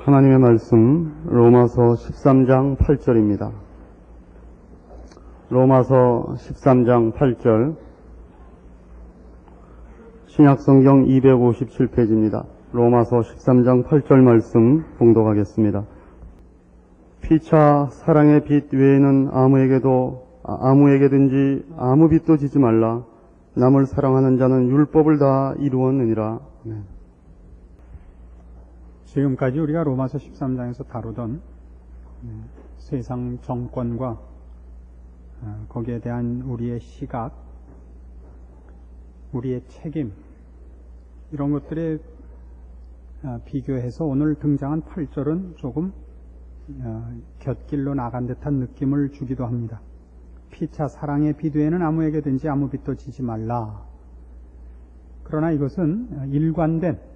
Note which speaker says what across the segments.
Speaker 1: 하나님의 말씀 로마서 13장 8절입니다. 로마서 13장 8절 신약성경 257페이지입니다. 로마서 13장 8절 말씀 봉독하겠습니다. 피차 사랑의 빛 외에는 아무에게든지 아무 빚도 지지 말라. 남을 사랑하는 자는 율법을 다 이루었느니라. 아멘.
Speaker 2: 지금까지 우리가 로마서 13장에서 다루던 세상 정권과 거기에 대한 우리의 시각, 우리의 책임, 이런 것들에 비교해서 오늘 등장한 8절은 조금 곁길로 나간 듯한 느낌을 주기도 합니다. 피차 사랑의 빛 외에는 아무에게든지 아무 빚도 지지 말라. 그러나 이것은 일관된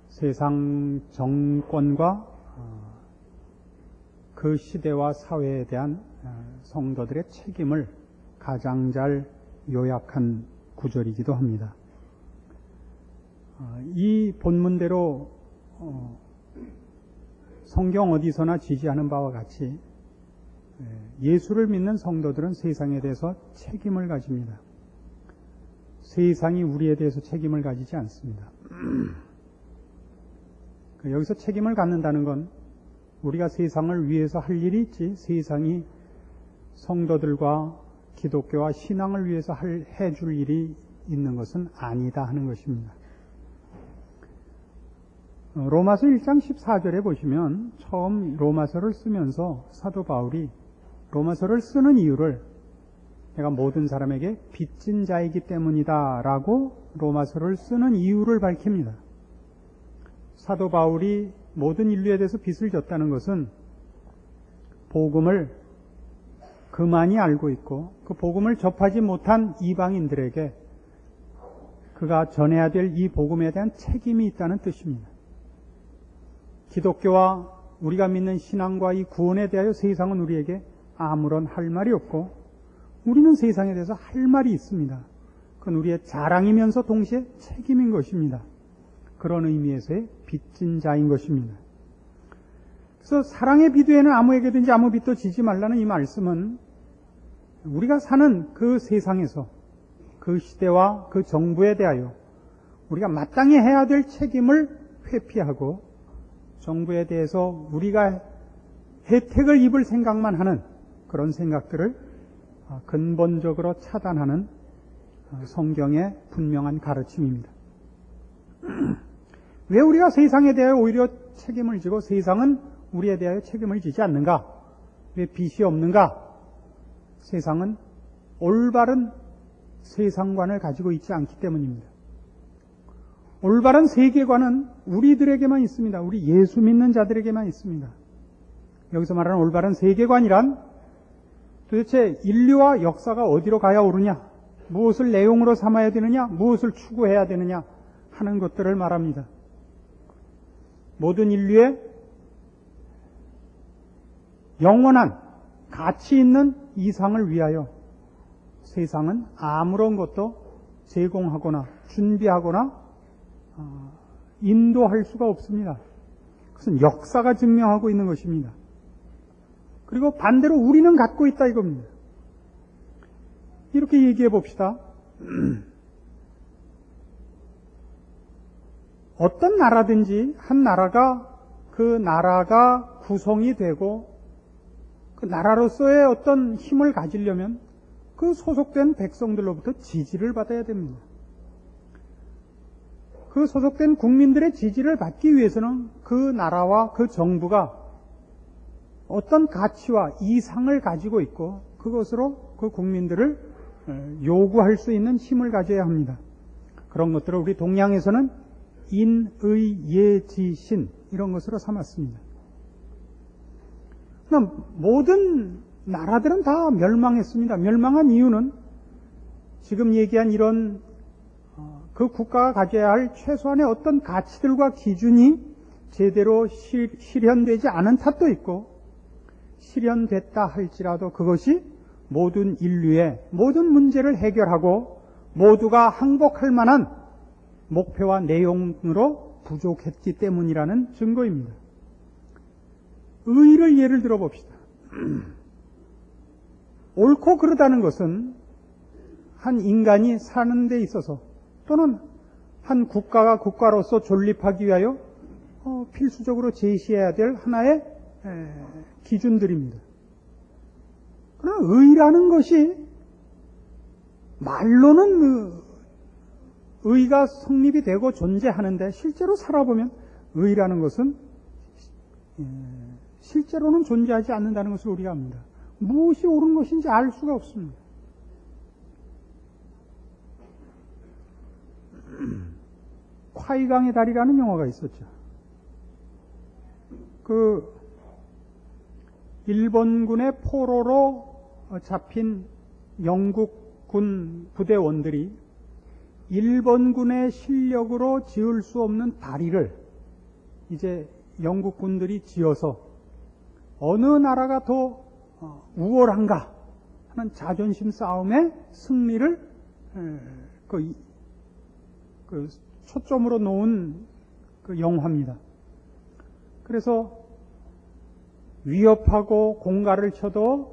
Speaker 2: 세상 정권과 그 시대와 사회에 대한 성도들의 책임을 가장 잘 요약한 구절이기도 합니다. 이 본문대로 성경 어디서나 지지하는 바와 같이 예수를 믿는 성도들은 세상에 대해서 책임을 가집니다. 세상이 우리에 대해서 책임을 가지지 않습니다. 여기서 책임을 갖는다는 건 우리가 세상을 위해서 할 일이 있지, 세상이 성도들과 기독교와 신앙을 위해서 해줄 일이 있는 것은 아니다 하는 것입니다. 로마서 1장 14절에 보시면 처음 로마서를 쓰면서 사도 바울이 로마서를 쓰는 이유를 내가 모든 사람에게 빚진 자이기 때문이다 라고 로마서를 쓰는 이유를 밝힙니다. 사도 바울이 모든 인류에 대해서 빚을 졌다는 것은 복음을 그만이 알고 있고 그 복음을 접하지 못한 이방인들에게 그가 전해야 될 이 복음에 대한 책임이 있다는 뜻입니다. 기독교와 우리가 믿는 신앙과 이 구원에 대하여 세상은 우리에게 아무런 할 말이 없고 우리는 세상에 대해서 할 말이 있습니다. 그건 우리의 자랑이면서 동시에 책임인 것입니다. 그런 의미에서의 빚진 자인 것입니다. 그래서 사랑의 빛 외에는 아무에게든지 아무 빚도 지지 말라는 이 말씀은 우리가 사는 그 세상에서 그 시대와 그 정부에 대하여 우리가 마땅히 해야 될 책임을 회피하고 정부에 대해서 우리가 혜택을 입을 생각만 하는 그런 생각들을 근본적으로 차단하는 성경의 분명한 가르침입니다. 왜 우리가 세상에 대하여 오히려 책임을 지고 세상은 우리에 대하여 책임을 지지 않는가? 왜 빚이 없는가? 세상은 올바른 세상관을 가지고 있지 않기 때문입니다. 올바른 세계관은 우리들에게만 있습니다. 우리 예수 믿는 자들에게만 있습니다. 여기서 말하는 올바른 세계관이란 도대체 인류와 역사가 어디로 가야 오르냐, 무엇을 내용으로 삼아야 되느냐, 무엇을 추구해야 되느냐 하는 것들을 말합니다. 모든 인류의 영원한 가치 있는 이상을 위하여 세상은 아무런 것도 제공하거나 준비하거나 인도할 수가 없습니다. 그것은 역사가 증명하고 있는 것입니다. 그리고 반대로 우리는 갖고 있다 이겁니다. 이렇게 얘기해 봅시다. 어떤 나라든지 한 나라가 그 나라가 구성이 되고 그 나라로서의 어떤 힘을 가지려면 그 소속된 백성들로부터 지지를 받아야 됩니다. 그 소속된 국민들의 지지를 받기 위해서는 그 나라와 그 정부가 어떤 가치와 이상을 가지고 있고 그것으로 그 국민들을 요구할 수 있는 힘을 가져야 합니다. 그런 것들을 우리 동양에서는 인의예지신 이런 것으로 삼았습니다. 모든 나라들은 다 멸망했습니다. 멸망한 이유는 지금 얘기한 이런 그 국가가 가져야 할 최소한의 어떤 가치들과 기준이 제대로 실현되지 않은 탓도 있고 실현됐다 할지라도 그것이 모든 인류의 모든 문제를 해결하고 모두가 항복할 만한 목표와 내용으로 부족했기 때문이라는 증거입니다. 의를 예를 들어 봅시다. 옳고 그르다는 것은 한 인간이 사는 데 있어서 또는 한 국가가 국가로서 존립하기 위하여 필수적으로 제시해야 될 하나의 기준들입니다. 그러나 의라는 것이 말로는 의가 성립이 되고 존재하는데 실제로 살아보면 의라는 것은 실제로는 존재하지 않는다는 것을 우리가 압니다. 무엇이 옳은 것인지 알 수가 없습니다. 콰이강의 달이라는 영화가 있었죠. 일본군의 포로로 잡힌 영국군 부대원들이 일본군의 실력으로 지을 수 없는 다리를 이제 영국군들이 지어서 어느 나라가 더 우월한가 하는 자존심 싸움의 승리를 초점으로 놓은 영화입니다. 그래서 위협하고 공갈을 쳐도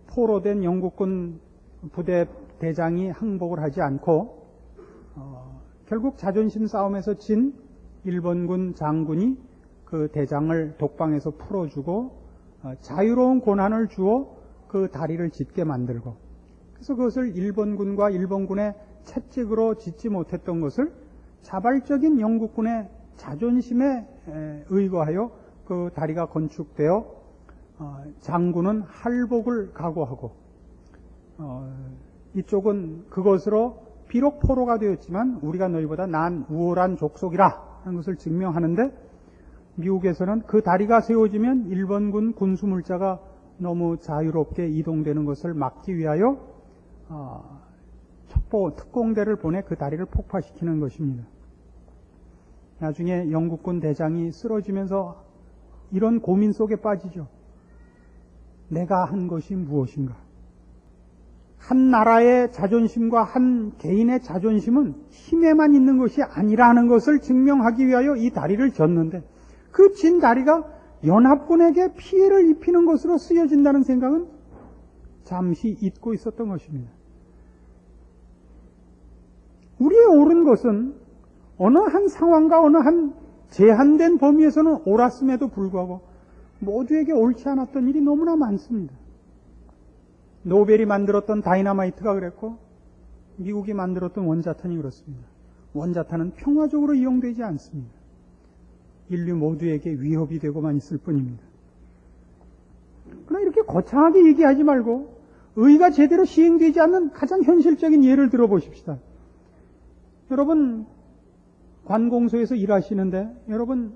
Speaker 2: 포로된 영국군 부대 대장이 항복을 하지 않고 결국 자존심 싸움에서 진 일본군 장군이 그 대장을 독방에서 풀어주고 자유로운 권한을 주어 그 다리를 짓게 만들고, 그래서 그것을 일본군과 일본군의 채찍으로 짓지 못했던 것을 자발적인 영국군의 자존심에 의거하여 그 다리가 건축되어 장군은 할복을 각오하고 이쪽은 그것으로 비록 포로가 되었지만 우리가 너희보다 난 우월한 족속이라 하는 것을 증명하는데, 미국에서는 그 다리가 세워지면 일본군 군수물자가 너무 자유롭게 이동되는 것을 막기 위하여 첩보 특공대를 보내 그 다리를 폭파시키는 것입니다. 나중에 영국군 대장이 쓰러지면서 이런 고민 속에 빠지죠. 내가 한 것이 무엇인가? 한 나라의 자존심과 한 개인의 자존심은 힘에만 있는 것이 아니라는 것을 증명하기 위하여 이 다리를 졌는데, 그 진 다리가 연합군에게 피해를 입히는 것으로 쓰여진다는 생각은 잠시 잊고 있었던 것입니다. 우리의 옳은 것은 어느 한 상황과 어느 한 제한된 범위에서는 옳았음에도 불구하고 모두에게 옳지 않았던 일이 너무나 많습니다. 노벨이 만들었던 다이너마이트가 그랬고 미국이 만들었던 원자탄이 그렇습니다. 원자탄은 평화적으로 이용되지 않습니다. 인류 모두에게 위협이 되고만 있을 뿐입니다. 그러나 이렇게 거창하게 얘기하지 말고 의가 제대로 시행되지 않는 가장 현실적인 예를 들어보십시다. 여러분 관공서에서 일하시는데 여러분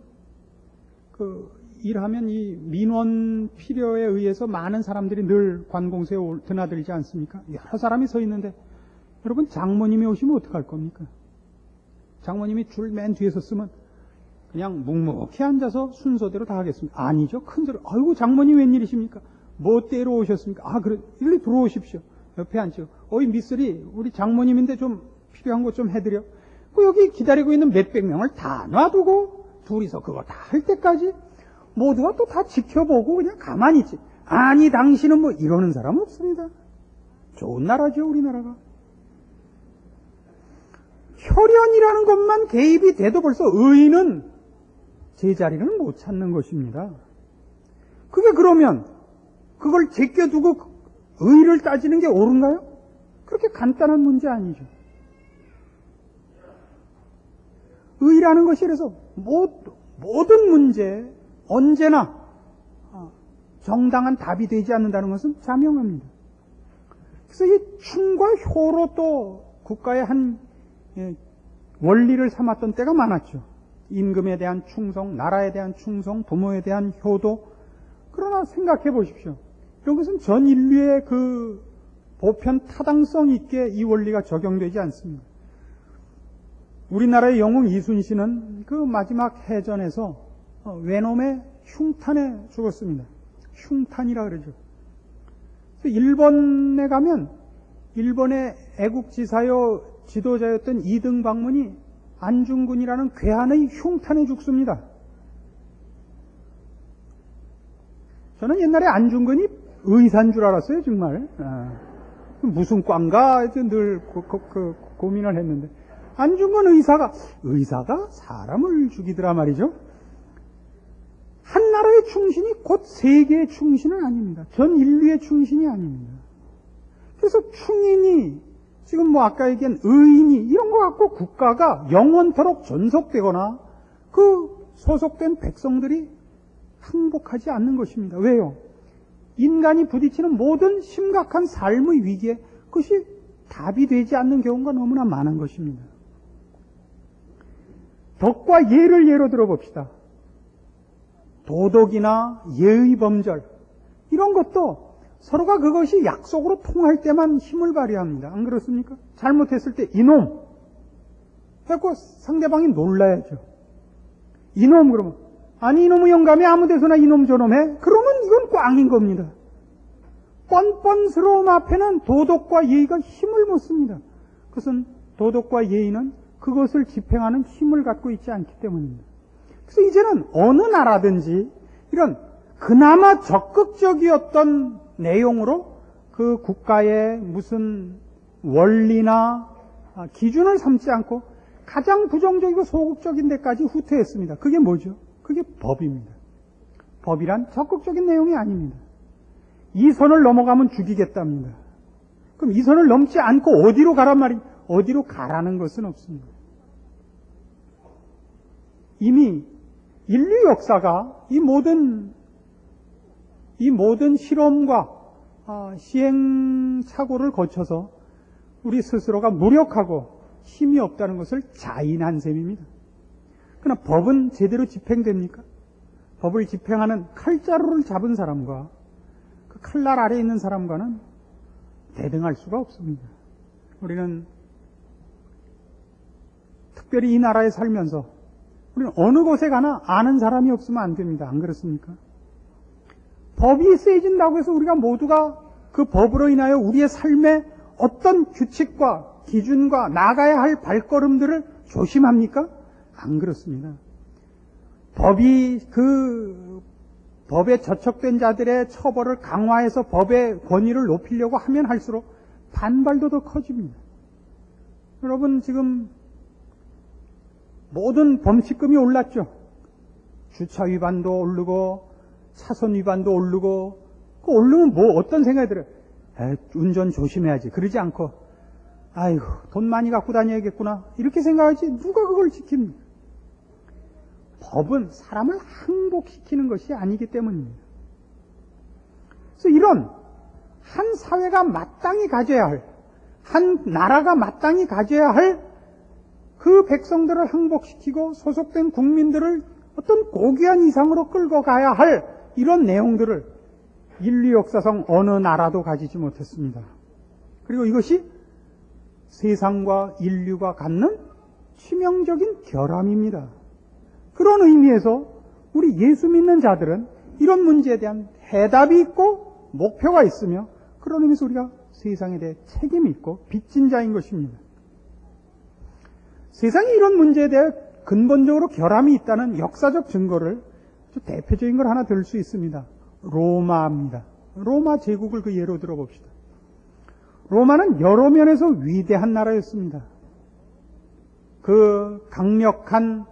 Speaker 2: 일하면 이 민원 필요에 의해서 많은 사람들이 늘 관공서에 드나들지 않습니까? 여러 사람이 서 있는데 여러분 장모님이 오시면 어떡할 겁니까? 장모님이 줄 맨 뒤에서 쓰면 그냥 묵묵히 앉아서 순서대로 다 하겠습니다. 아니죠. 큰 소리. 아이고 장모님 웬일이십니까? 뭐 때로 오셨습니까? 그래 일리 들어오십시오. 옆에 앉죠. 어이 미쓰리 우리 장모님인데 좀 필요한 것 좀 해드려. 여기 기다리고 있는 몇백 명을 다 놔두고 둘이서 그거 다 할 때까지 모두가 또 다 지켜보고 그냥 가만히 있지. 아니 당신은 뭐 이러는 사람 없습니다. 좋은 나라죠 우리나라가. 혈연이라는 것만 개입이 돼도 벌써 의인은 제자리를 못 찾는 것입니다. 그게 그러면 그걸 제껴두고 의를 따지는 게 옳은가요? 그렇게 간단한 문제 아니죠. 의라는 것이 그래서 모든 문제에 언제나 정당한 답이 되지 않는다는 것은 자명합니다. 그래서 이 충과 효로 또 국가의 한 원리를 삼았던 때가 많았죠. 임금에 대한 충성, 나라에 대한 충성, 부모에 대한 효도. 그러나 생각해 보십시오. 이런 것은 전 인류의 그 보편 타당성 있게 이 원리가 적용되지 않습니다. 우리나라의 영웅 이순신은 그 마지막 해전에서 외놈의 흉탄에 죽었습니다. 흉탄이라 그러죠. 그래서 일본에 가면 일본의 애국지사요 지도자였던 이등방문이 안중근이라는 괴한의 흉탄에 죽습니다. 저는 옛날에 안중근이 의사인 줄 알았어요, 정말. 무슨 과인가 늘 고민을 했는데, 안중근 의사가 사람을 죽이더라 말이죠. 한 나라의 충신이 곧 세계의 충신은 아닙니다. 전 인류의 충신이 아닙니다. 그래서 충인이, 지금 뭐 아까 얘기한 의인이, 이런 거 갖고 국가가 영원토록 존속되거나 그 소속된 백성들이 항복하지 않는 것입니다. 왜요? 인간이 부딪히는 모든 심각한 삶의 위기에 그것이 답이 되지 않는 경우가 너무나 많은 것입니다. 덕과 예를 예로 들어봅시다. 도덕이나 예의 범절, 이런 것도 서로가 그것이 약속으로 통할 때만 힘을 발휘합니다. 안 그렇습니까? 잘못했을 때 이놈 해고 상대방이 놀라야죠. 이놈 그러면, 아니 이놈의 영감이 아무 데서나 이놈 저놈 해? 그러면 이건 꽝인 겁니다. 뻔뻔스러움 앞에는 도덕과 예의가 힘을 못 씁니다. 그것은 도덕과 예의는 그것을 집행하는 힘을 갖고 있지 않기 때문입니다. 그래서 이제는 어느 나라든지 이런 그나마 적극적이었던 내용으로 그 국가의 무슨 원리나 기준을 삼지 않고 가장 부정적이고 소극적인 데까지 후퇴했습니다. 그게 뭐죠? 그게 법입니다. 법이란 적극적인 내용이 아닙니다. 이 선을 넘어가면 죽이겠답니다. 그럼 이 선을 넘지 않고 어디로 가란 말이에요? 어디로 가라는 것은 없습니다. 이미 인류 역사가 이 모든 실험과 시행착오를 거쳐서 우리 스스로가 무력하고 힘이 없다는 것을 자인한 셈입니다. 그러나 법은 제대로 집행됩니까? 법을 집행하는 칼자루를 잡은 사람과 그 칼날 아래에 있는 사람과는 대등할 수가 없습니다. 우리는 특별히 이 나라에 살면서 우리는 어느 곳에 가나 아는 사람이 없으면 안 됩니다. 안 그렇습니까? 법이 세진다고 해서 우리가 모두가 그 법으로 인하여 우리의 삶에 어떤 규칙과 기준과 나가야 할 발걸음들을 조심합니까? 안 그렇습니다. 법에 저촉된 자들의 처벌을 강화해서 법의 권위를 높이려고 하면 할수록 반발도 더 커집니다. 여러분, 지금 모든 범칙금이 올랐죠. 주차 위반도 오르고 차선 위반도 오르고, 그 오르면 뭐 어떤 생각이 들어요? 운전 조심해야지. 그러지 않고 아이고 돈 많이 갖고 다녀야겠구나 이렇게 생각하지 누가 그걸 지킵니까? 법은 사람을 항복시키는 것이 아니기 때문입니다. 그래서 이런 한 사회가 마땅히 가져야 할, 한 나라가 마땅히 가져야 할 그 백성들을 항복시키고 소속된 국민들을 어떤 고귀한 이상으로 끌고 가야 할 이런 내용들을 인류 역사상 어느 나라도 가지지 못했습니다. 그리고 이것이 세상과 인류가 갖는 치명적인 결함입니다. 그런 의미에서 우리 예수 믿는 자들은 이런 문제에 대한 해답이 있고 목표가 있으며 그런 의미에서 우리가 세상에 대해 책임이 있고 빚진 자인 것입니다. 세상에 이런 문제에 대해 근본적으로 결함이 있다는 역사적 증거를 대표적인 걸 하나 들 수 있습니다. 로마입니다. 로마 제국을 그 예로 들어봅시다. 로마는 여러 면에서 위대한 나라였습니다. 그 강력한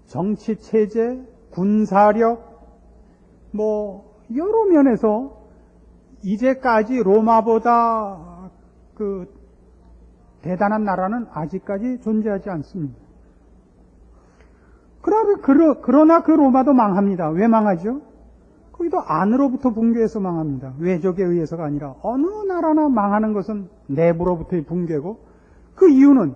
Speaker 2: 정치 체제, 군사력, 여러 면에서 이제까지 로마보다 그 대단한 나라는 아직까지 존재하지 않습니다. 그러나 그 로마도 망합니다. 왜 망하죠? 거기도 안으로부터 붕괴해서 망합니다. 외적에 의해서가 아니라 어느 나라나 망하는 것은 내부로부터의 붕괴고, 그 이유는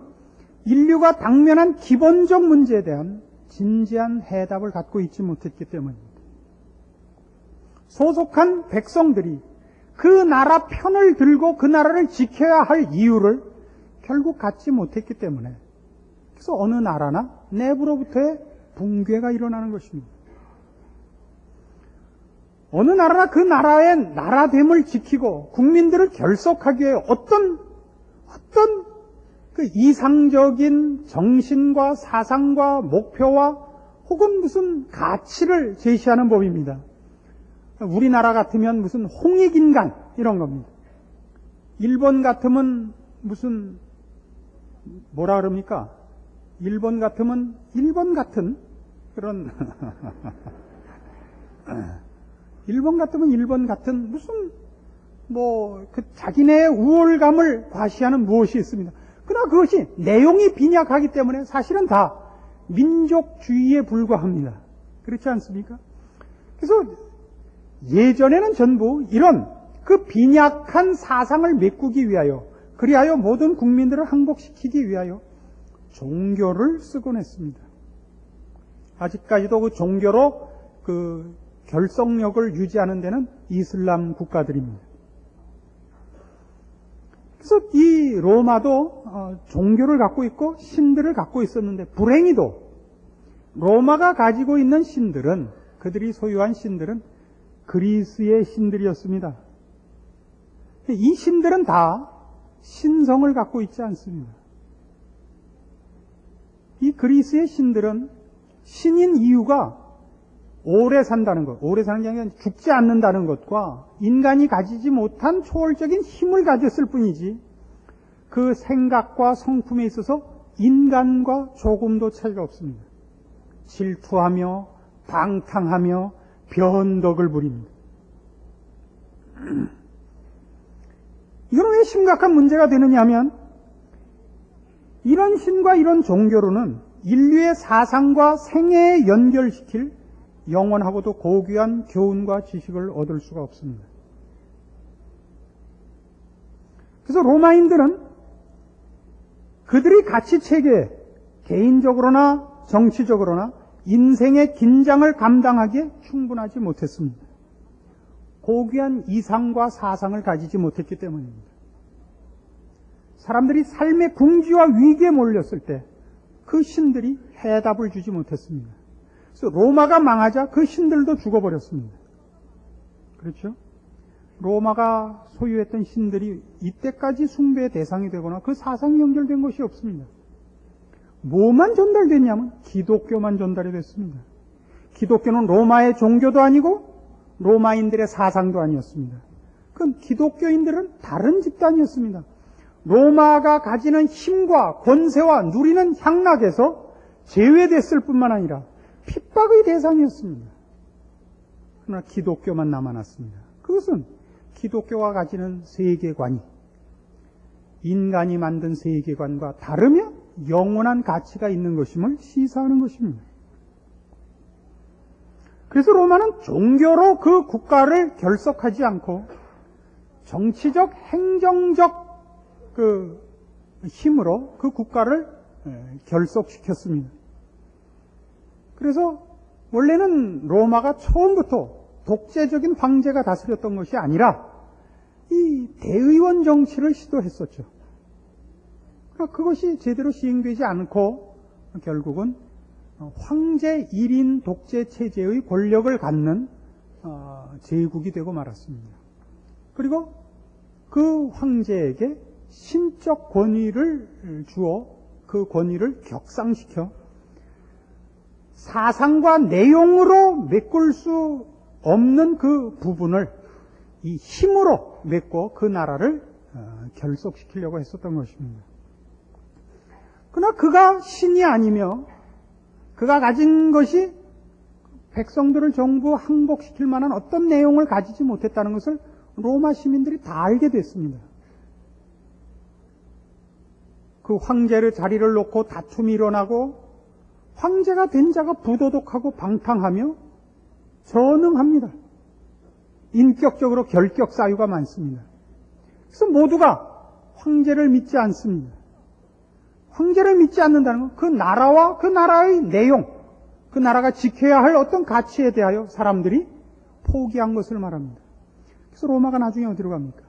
Speaker 2: 인류가 당면한 기본적 문제에 대한 진지한 해답을 갖고 있지 못했기 때문입니다. 소속한 백성들이 그 나라 편을 들고 그 나라를 지켜야 할 이유를 결국 갖지 못했기 때문에, 그래서 어느 나라나 내부로부터의 붕괴가 일어나는 것입니다. 어느 나라나 그 나라의 나라됨을 지키고 국민들을 결속하기 위해 어떤 그 이상적인 정신과 사상과 목표와 혹은 무슨 가치를 제시하는 법입니다. 우리나라 같으면 무슨 홍익인간 이런 겁니다. 일본 같으면 무슨 뭐라 그럽니까? 일본 같으면 일본 같은 그런 일본 같으면 일본 같은 무슨 뭐 그 자기네의 우월감을 과시하는 무엇이 있습니다. 그러나 그것이 내용이 빈약하기 때문에 사실은 다 민족주의에 불과합니다. 그렇지 않습니까? 그래서 예전에는 전부 이런 그 빈약한 사상을 메꾸기 위하여, 그리하여 모든 국민들을 항복시키기 위하여 종교를 쓰곤 했습니다. 아직까지도 그 종교로 그 결속력을 유지하는 데는 이슬람 국가들입니다. 그래서 이 로마도 종교를 갖고 있고 신들을 갖고 있었는데, 불행히도 로마가 가지고 있는 신들은, 그들이 소유한 신들은 그리스의 신들이었습니다. 이 신들은 다 신성을 갖고 있지 않습니다. 이 그리스의 신들은 신인 이유가 오래 산다는 것, 오래 사는 게 아니라 죽지 않는다는 것과 인간이 가지지 못한 초월적인 힘을 가졌을 뿐이지, 그 생각과 성품에 있어서 인간과 조금도 차이가 없습니다. 질투하며 방탕하며 변덕을 부립니다. 이건 왜 심각한 문제가 되느냐 하면, 이런 신과 이런 종교로는 인류의 사상과 생애에 연결시킬 영원하고도 고귀한 교훈과 지식을 얻을 수가 없습니다. 그래서 로마인들은 그들의 가치체계에 개인적으로나 정치적으로나 인생의 긴장을 감당하기에 충분하지 못했습니다. 고귀한 이상과 사상을 가지지 못했기 때문입니다. 사람들이 삶의 궁지와 위기에 몰렸을 때 그 신들이 해답을 주지 못했습니다. 그래서 로마가 망하자 그 신들도 죽어버렸습니다. 그렇죠? 로마가 소유했던 신들이 이때까지 숭배의 대상이 되거나 그 사상이 연결된 것이 없습니다. 뭐만 전달됐냐면 기독교만 전달이 됐습니다. 기독교는 로마의 종교도 아니고 로마인들의 사상도 아니었습니다. 그럼 기독교인들은 다른 집단이었습니다. 로마가 가지는 힘과 권세와 누리는 향락에서 제외됐을 뿐만 아니라 핍박의 대상이었습니다. 그러나 기독교만 남아났습니다. 그것은 기독교가 가지는 세계관이 인간이 만든 세계관과 다르며 영원한 가치가 있는 것임을 시사하는 것입니다. 그래서 로마는 종교로 그 국가를 결속하지 않고 정치적, 행정적 그 힘으로 그 국가를 결속시켰습니다. 그래서 원래는 로마가 처음부터 독재적인 황제가 다스렸던 것이 아니라 이 대의원 정치를 시도했었죠. 그것이 제대로 시행되지 않고 결국은 황제 1인 독재 체제의 권력을 갖는 제국이 되고 말았습니다. 그리고 그 황제에게 신적 권위를 주어 그 권위를 격상시켜 사상과 내용으로 메꿀 수 없는 그 부분을 이 힘으로 메꿔 그 나라를 결속시키려고 했었던 것입니다. 그러나 그가 신이 아니며 그가 가진 것이 백성들을 전부 항복시킬 만한 어떤 내용을 가지지 못했다는 것을 로마 시민들이 다 알게 됐습니다. 그 황제의 자리를 놓고 다툼이 일어나고 황제가 된 자가 부도덕하고 방탕하며 전능합니다. 인격적으로 결격 사유가 많습니다. 그래서 모두가 황제를 믿지 않습니다. 황제를 믿지 않는다는 건 그 나라와 그 나라의 내용, 그 나라가 지켜야 할 어떤 가치에 대하여 사람들이 포기한 것을 말합니다. 그래서 로마가 나중에 어디로 갑니까?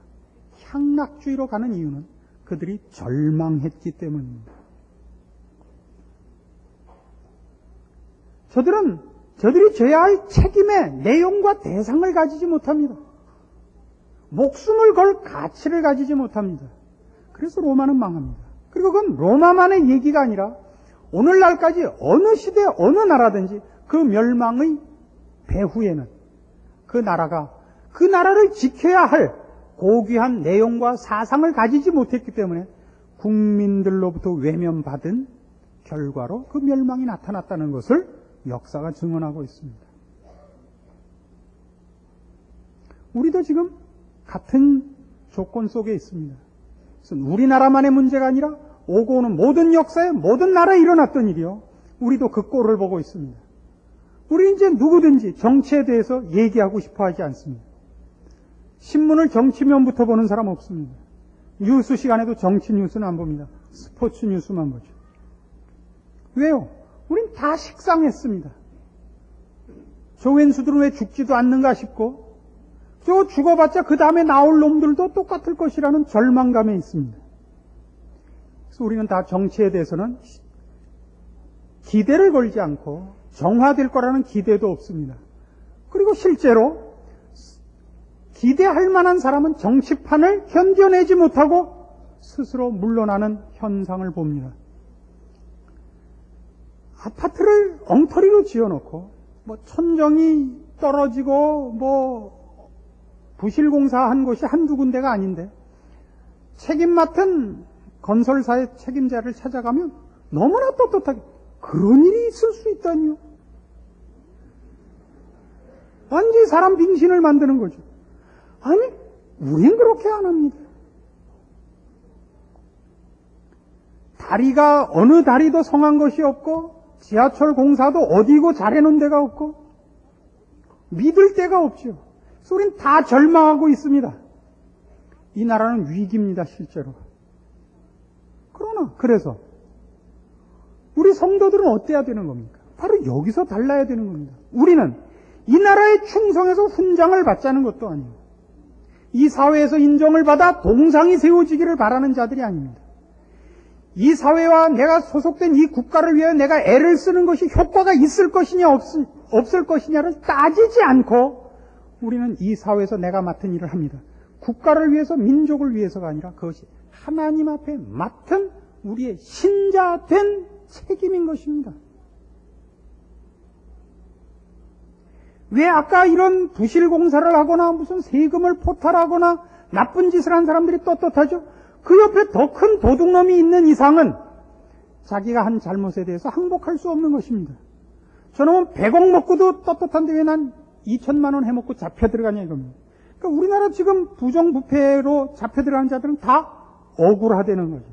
Speaker 2: 향락주의로 가는 이유는 그들이 절망했기 때문입니다. 저들이 져야 할 책임의 내용과 대상을 가지지 못합니다. 목숨을 걸 가치를 가지지 못합니다. 그래서 로마는 망합니다. 그리고 그건 로마만의 얘기가 아니라 오늘날까지 어느 시대 어느 나라든지 그 멸망의 배후에는 그 나라를 지켜야 할 고귀한 내용과 사상을 가지지 못했기 때문에 국민들로부터 외면받은 결과로 그 멸망이 나타났다는 것을 역사가 증언하고 있습니다. 우리도 지금 같은 조건 속에 있습니다. 그래서 우리나라만의 문제가 아니라 오고 오는 모든 역사에 모든 나라에 일어났던 일이요. 우리도 그 꼴을 보고 있습니다. 우리 이제 누구든지 정치에 대해서 얘기하고 싶어 하지 않습니다. 신문을 정치면부터 보는 사람 없습니다. 뉴스 시간에도 정치 뉴스는 안 봅니다. 스포츠 뉴스만 보죠. 왜요? 우린 다 식상했습니다. 조웬수들은 왜 죽지도 않는가 싶고 저 죽어봤자 그 다음에 나올 놈들도 똑같을 것이라는 절망감에 있습니다. 그래서 우리는 다 정치에 대해서는 기대를 걸지 않고 정화될 거라는 기대도 없습니다. 그리고 실제로 기대할 만한 사람은 정치판을 견뎌내지 못하고 스스로 물러나는 현상을 봅니다. 아파트를 엉터리로 지어놓고 천정이 떨어지고 부실공사한 곳이 한두 군데가 아닌데 책임 맡은 건설사의 책임자를 찾아가면 너무나 떳떳하게 그런 일이 있을 수 있다니요. 완전히 사람 빙신을 만드는 거죠. 아니, 우린 그렇게 안 합니다. 다리가 어느 다리도 성한 것이 없고 지하철 공사도 어디고 잘해놓은 데가 없고 믿을 데가 없죠. 그래서 우린 다 절망하고 있습니다. 이 나라는 위기입니다, 실제로. 그래서 우리 성도들은 어때야 되는 겁니까? 바로 여기서 달라야 되는 겁니다. 우리는 이 나라에 충성해서 훈장을 받자는 것도 아니고 이 사회에서 인정을 받아 동상이 세워지기를 바라는 자들이 아닙니다. 이 사회와 내가 소속된 이 국가를 위해 내가 애를 쓰는 것이 효과가 있을 것이냐 없을 것이냐를 따지지 않고 우리는 이 사회에서 내가 맡은 일을 합니다. 국가를 위해서 민족을 위해서가 아니라 그것이 하나님 앞에 맡은 우리의 신자된 책임인 것입니다. 왜 아까 이런 부실공사를 하거나 무슨 세금을 포탈하거나 나쁜 짓을 한 사람들이 떳떳하죠? 그 옆에 더 큰 도둑놈이 있는 이상은 자기가 한 잘못에 대해서 항복할 수 없는 것입니다. 저놈은 100억 먹고도 떳떳한데 왜 난 2천만 원 해먹고 잡혀 들어가냐 이겁니다. 그러니까 우리나라 지금 부정부패로 잡혀 들어간 자들은 다 억울하다는 거죠.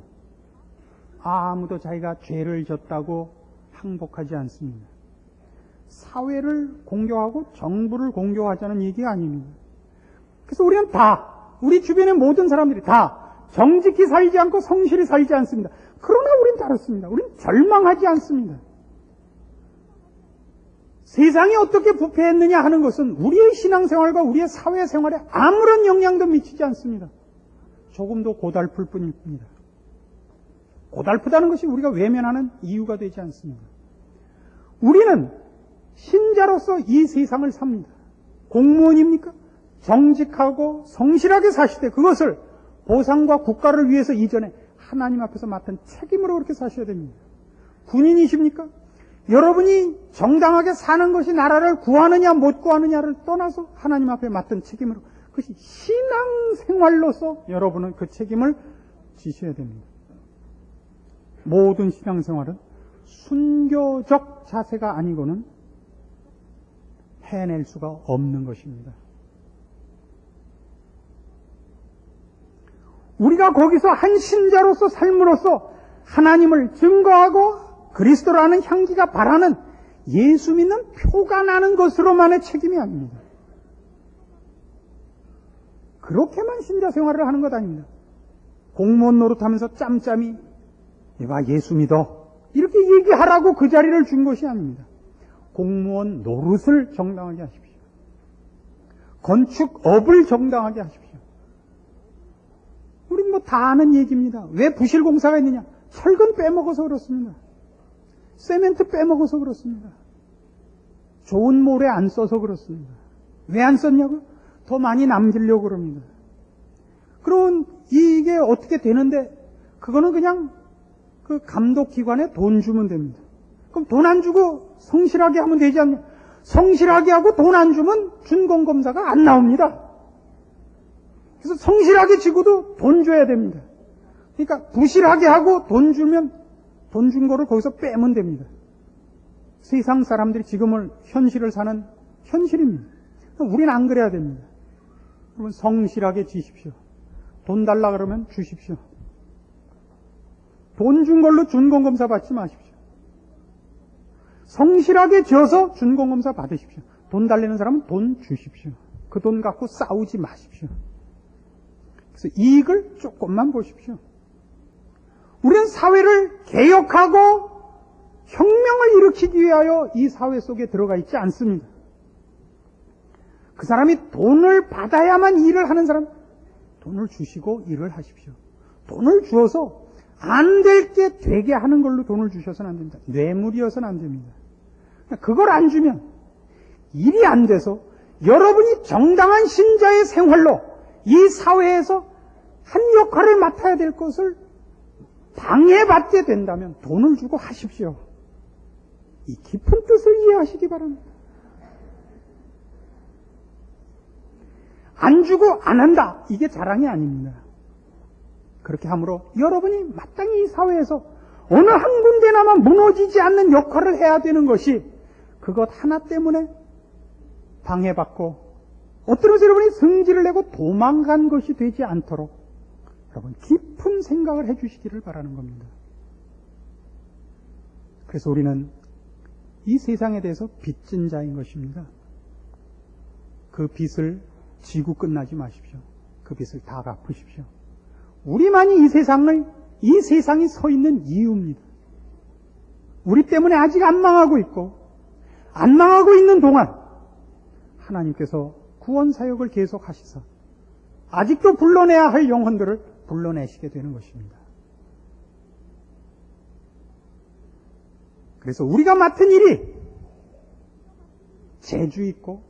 Speaker 2: 아무도 자기가 죄를 졌다고 항복하지 않습니다. 사회를 공경하고 정부를 공경하자는 얘기가 아닙니다. 그래서 우리는 우리 주변의 모든 사람들이 다 정직히 살지 않고 성실히 살지 않습니다. 그러나 우린 다릅니다. 우린 절망하지 않습니다. 세상이 어떻게 부패했느냐 하는 것은 우리의 신앙생활과 우리의 사회생활에 아무런 영향도 미치지 않습니다. 조금도 고달플 뿐일 뿐이다. 고달프다는 것이 우리가 외면하는 이유가 되지 않습니다. 우리는 신자로서 이 세상을 삽니다. 공무원입니까? 정직하고 성실하게 사실 때 그것을 보상과 국가를 위해서 이전에 하나님 앞에서 맡은 책임으로 그렇게 사셔야 됩니다. 군인이십니까? 여러분이 정당하게 사는 것이 나라를 구하느냐 못 구하느냐를 떠나서 하나님 앞에 맡은 책임으로 그것이 신앙생활로서 여러분은 그 책임을 지셔야 됩니다. 모든 신앙생활은 순교적 자세가 아니고는 해낼 수가 없는 것입니다. 우리가 거기서 한 신자로서 삶으로써 하나님을 증거하고 그리스도라는 향기가 바라는 예수 믿는 표가 나는 것으로만의 책임이 아닙니다. 그렇게만 신자 생활을 하는 것 아닙니다. 공무원 노릇하면서 짬짬이 봐 예수 믿어 이렇게 얘기하라고 그 자리를 준 것이 아닙니다. 공무원 노릇을 정당하게 하십시오. 건축업을 정당하게 하십시오. 우린 다 아는 얘기입니다. 왜 부실공사가 있느냐? 철근 빼먹어서 그렇습니다. 세멘트 빼먹어서 그렇습니다. 좋은 모래 안 써서 그렇습니다. 왜 안 썼냐고요? 더 많이 남기려고 그럽니다. 그럼 이게 어떻게 되는데 그거는 그냥 그 감독기관에 돈 주면 됩니다. 그럼 돈 안 주고 성실하게 하면 되지 않냐? 성실하게 하고 돈 안 주면 준공검사가 안 나옵니다. 그래서 성실하게 지고도 돈 줘야 됩니다. 그러니까 부실하게 하고 돈 주면 돈 준 거를 거기서 빼면 됩니다. 세상 사람들이 지금을 현실을 사는 현실입니다. 우리는 안 그래야 됩니다. 여러분 성실하게 지십시오. 돈 달라 그러면 주십시오. 돈 준 걸로 준공검사 받지 마십시오. 성실하게 지어서 준공검사 받으십시오. 돈 달라는 사람은 돈 주십시오. 그 돈 갖고 싸우지 마십시오. 그래서 이익을 조금만 보십시오. 우리는 사회를 개혁하고 혁명을 일으키기 위하여 이 사회 속에 들어가 있지 않습니다. 그 사람이 돈을 받아야만 일을 하는 사람, 돈을 주시고 일을 하십시오. 돈을 주어서 안 될 게 되게 하는 걸로 돈을 주셔서는 안 됩니다. 뇌물이어서는 안 됩니다. 그걸 안 주면 일이 안 돼서 여러분이 정당한 신자의 생활로 이 사회에서 한 역할을 맡아야 될 것을 방해받게 된다면 돈을 주고 하십시오. 이 깊은 뜻을 이해하시기 바랍니다. 안 주고 안 한다. 이게 자랑이 아닙니다. 그렇게 함으로 여러분이 마땅히 이 사회에서 어느 한 군데나마 무너지지 않는 역할을 해야 되는 것이 그것 하나 때문에 방해받고 어떤 것을 여러분이 성질을 내고 도망간 것이 되지 않도록 여러분 깊은 생각을 해 주시기를 바라는 겁니다. 그래서 우리는 이 세상에 대해서 빚진 자인 것입니다. 그 빚을 지고 끝나지 마십시오. 그 빚을 다 갚으십시오. 우리만이 이 세상이 서 있는 이유입니다. 우리 때문에 아직 안 망하고 있고 안 망하고 있는 동안 하나님께서 구원 사역을 계속 하시사 아직도 불러내야 할 영혼들을 불러내시게 되는 것입니다. 그래서 우리가 맡은 일이 재주 있고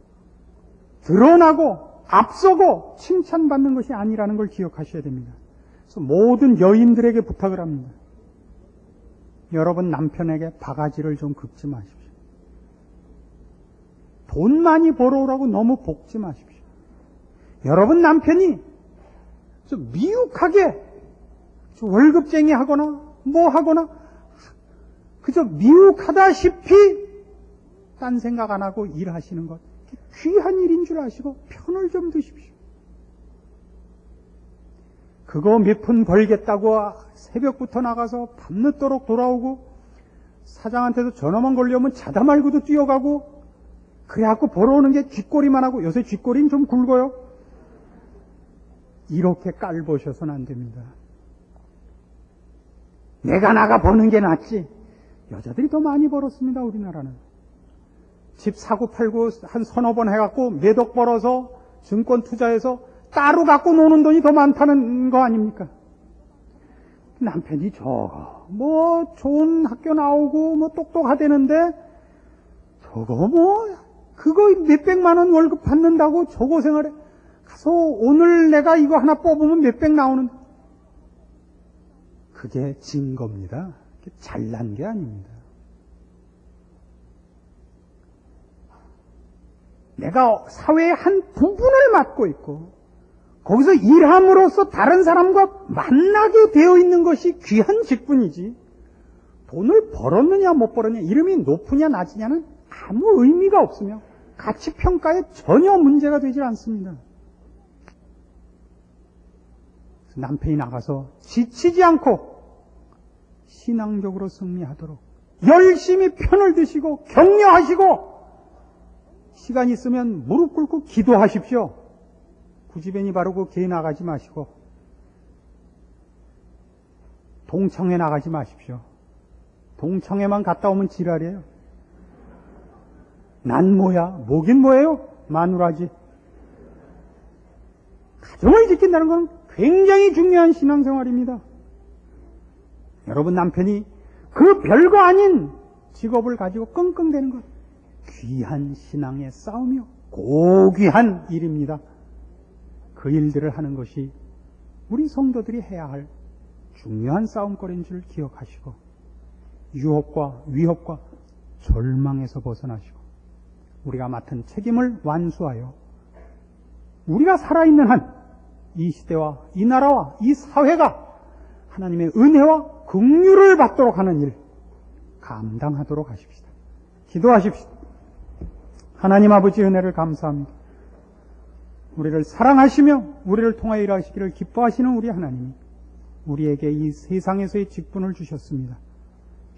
Speaker 2: 드러나고 앞서고 칭찬받는 것이 아니라는 걸 기억하셔야 됩니다. 그래서 모든 여인들에게 부탁을 합니다. 여러분 남편에게 바가지를 좀 긁지 마십시오. 돈 많이 벌어오라고 너무 볶지 마십시오. 여러분 남편이 좀 미혹하게 월급쟁이 하거나 뭐 하거나 그저 미혹하다시피 딴 생각 안 하고 일하시는 것 귀한 일인 줄 아시고 편을 좀 드십시오. 그거 몇 푼 벌겠다고 새벽부터 나가서 밤늦도록 돌아오고 사장한테도 전화만 걸려면 자다 말고도 뛰어가고 그래갖고 벌어오는 게 쥐꼬리만 하고 요새 쥐꼬리는 좀 굵어요. 이렇게 깔보셔서는 안 됩니다. 내가 나가 버는 게 낫지. 여자들이 더 많이 벌었습니다. 우리나라는. 집 사고 팔고 한 서너 번 해갖고 몇 억 벌어서 증권 투자해서 따로 갖고 노는 돈이 더 많다는 거 아닙니까? 남편이 저거 뭐 좋은 학교 나오고 뭐 똑똑하대는데 저거 뭐 그거 몇백만 원 월급 받는다고 저 고생을 해. 가서 오늘 내가 이거 하나 뽑으면 몇백 나오는 그게 진 겁니다. 잘난 게 아닙니다. 내가 사회의 한 부분을 맡고 있고 거기서 일함으로써 다른 사람과 만나게 되어 있는 것이 귀한 직분이지 돈을 벌었느냐 못 벌었느냐 이름이 높으냐 낮으냐는 아무 의미가 없으며 가치평가에 전혀 문제가 되지 않습니다. 남편이 나가서 지치지 않고 신앙적으로 승리하도록 열심히 편을 드시고 격려하시고 시간 있으면 무릎 꿇고 기도하십시오. 구지배니 바르고 개 나가지 마시고 동청회 나가지 마십시오. 동청회만 갔다 오면 지랄이에요. 난 뭐야? 뭐긴 뭐예요? 마누라지. 가정을 지킨다는 건 굉장히 중요한 신앙생활입니다. 여러분 남편이 그 별거 아닌 직업을 가지고 끙끙대는 것 귀한 신앙의 싸움이요. 고귀한 일입니다. 그 일들을 하는 것이 우리 성도들이 해야 할 중요한 싸움거리인 줄 기억하시고 유혹과 위협과 절망에서 벗어나시고 우리가 맡은 책임을 완수하여 우리가 살아있는 한 이 시대와 이 나라와 이 사회가 하나님의 은혜와 긍휼을 받도록 하는 일 감당하도록 하십시다. 기도하십시다. 하나님 아버지 은혜를 감사합니다. 우리를 사랑하시며 우리를 통하여 일하시기를 기뻐하시는 우리 하나님이 우리에게 이 세상에서의 직분을 주셨습니다.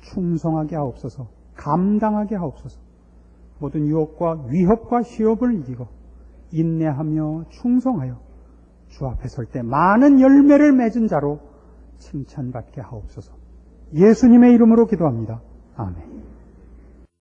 Speaker 2: 충성하게 하옵소서, 감당하게 하옵소서. 모든 유혹과 위협과 시험을 이기고 인내하며 충성하여 주 앞에 설 때 많은 열매를 맺은 자로 칭찬받게 하옵소서. 예수님의 이름으로 기도합니다. 아멘.